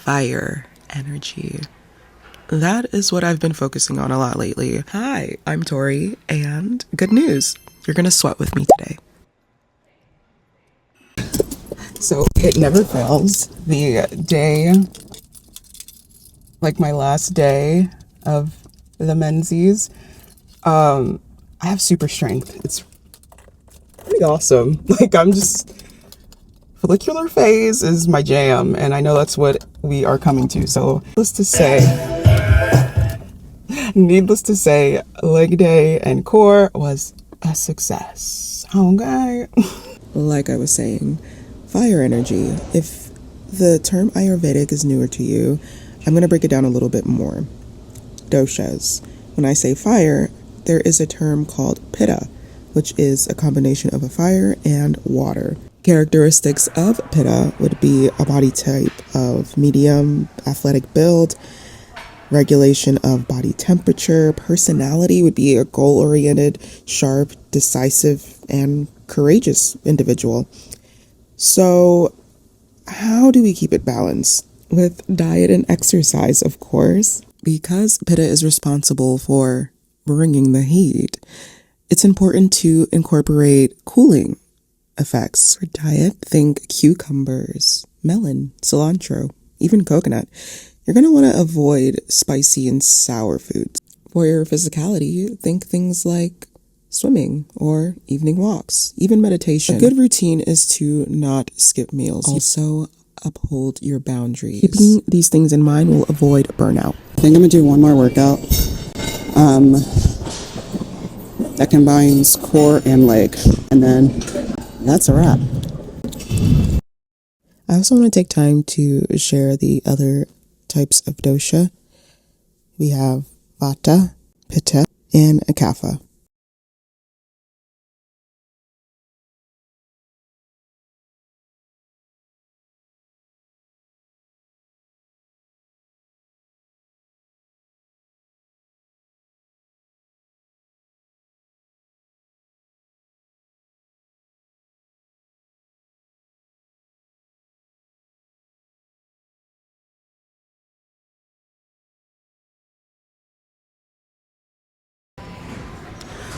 fire energy. That is what I've been focusing on a lot lately. Hi, I'm Tori, and good news, you're gonna sweat with me today. So it never fails. The day, like my last day of the menses, I have super strength. It's pretty awesome. Like follicular phase is my jam, and I know that's what we are coming to. So needless to say, leg day and core was a success. Okay. Like I was saying, fire energy. If the term Ayurvedic is newer to you, I'm going to break it down a little bit more. Doshas. When I say fire, there is a term called pitta, which is a combination of a fire and water. Characteristics of pitta would be a body type of medium athletic build, regulation of body temperature. Personality would be a goal-oriented, sharp, decisive, and courageous individual. So how do we keep it balanced? With diet and exercise, of course. Because pitta is responsible for bringing the heat, it's important to incorporate cooling effects. For diet, think cucumbers, melon, cilantro, even coconut. You're going to want to avoid spicy and sour foods. For your physicality, think things like swimming or evening walks, even meditation. A good routine is to not skip meals. Also, uphold your boundaries. Keeping these things in mind will avoid burnout. I think I'm going to do one more workout that combines core and leg, and then that's a wrap. I also want to take time to share the other types of dosha. We have vata, pitta, and kapha.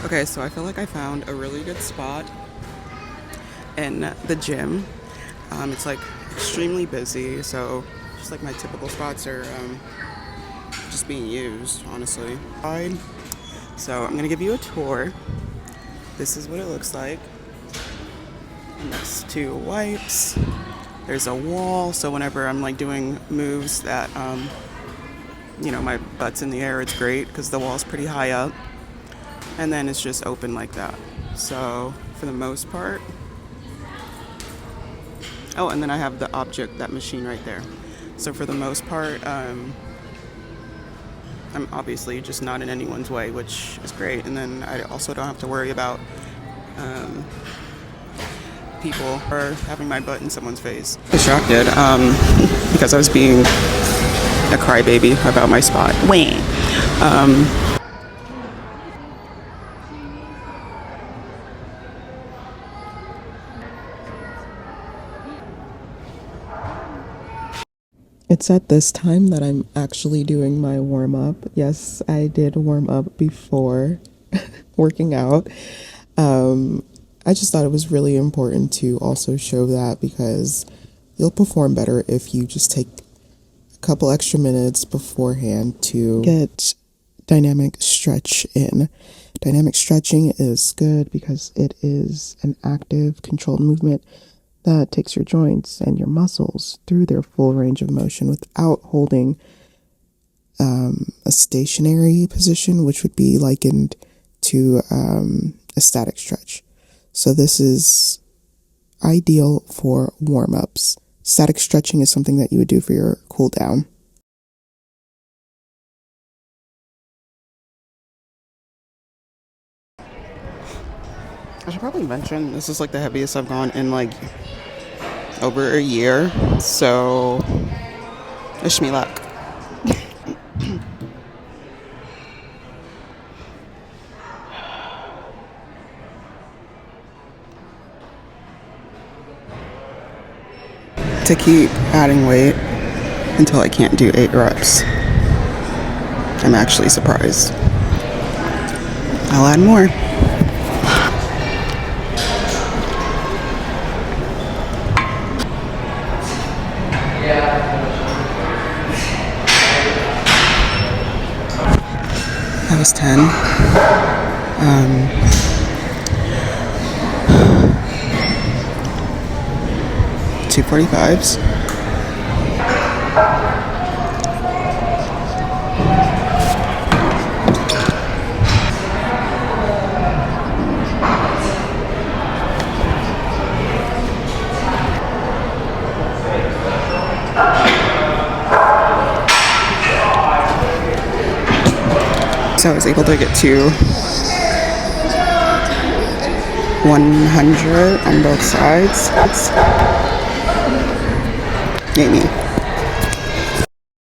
Okay, so I feel like I found a really good spot in the gym. It's like extremely busy, so just like my typical spots are just being used, honestly. So I'm gonna give you a tour. This is what it looks like. Next to wipes, there's a wall, so whenever I'm like doing moves that my butt's in the air, it's great because the wall's pretty high up. And then it's just open like that. So for the most part, and then I have the object, that machine right there. So for the most part, I'm obviously just not in anyone's way, which is great. And then I also don't have to worry about people or having my butt in someone's face. Distracted because I was being a crybaby about my spot. It's at this time that I'm actually doing my warm-up. Yes, I did warm up before working out. I just thought it was really important to also show that because you'll perform better if you just take a couple extra minutes beforehand to get dynamic stretch in. Dynamic stretching is good because it is an active, controlled movement that takes your joints and your muscles through their full range of motion without holding a stationary position, which would be likened to a static stretch. So this is ideal for warm-ups. Static stretching is something that you would do for your cool down. I should probably mention this is like the heaviest I've gone in like over a year, so wish me luck. To keep adding weight, until I can't do 8 reps. I'm actually surprised. I'll add more. That was 10. 245s. So I was able to get to 100 on both sides. Yay me.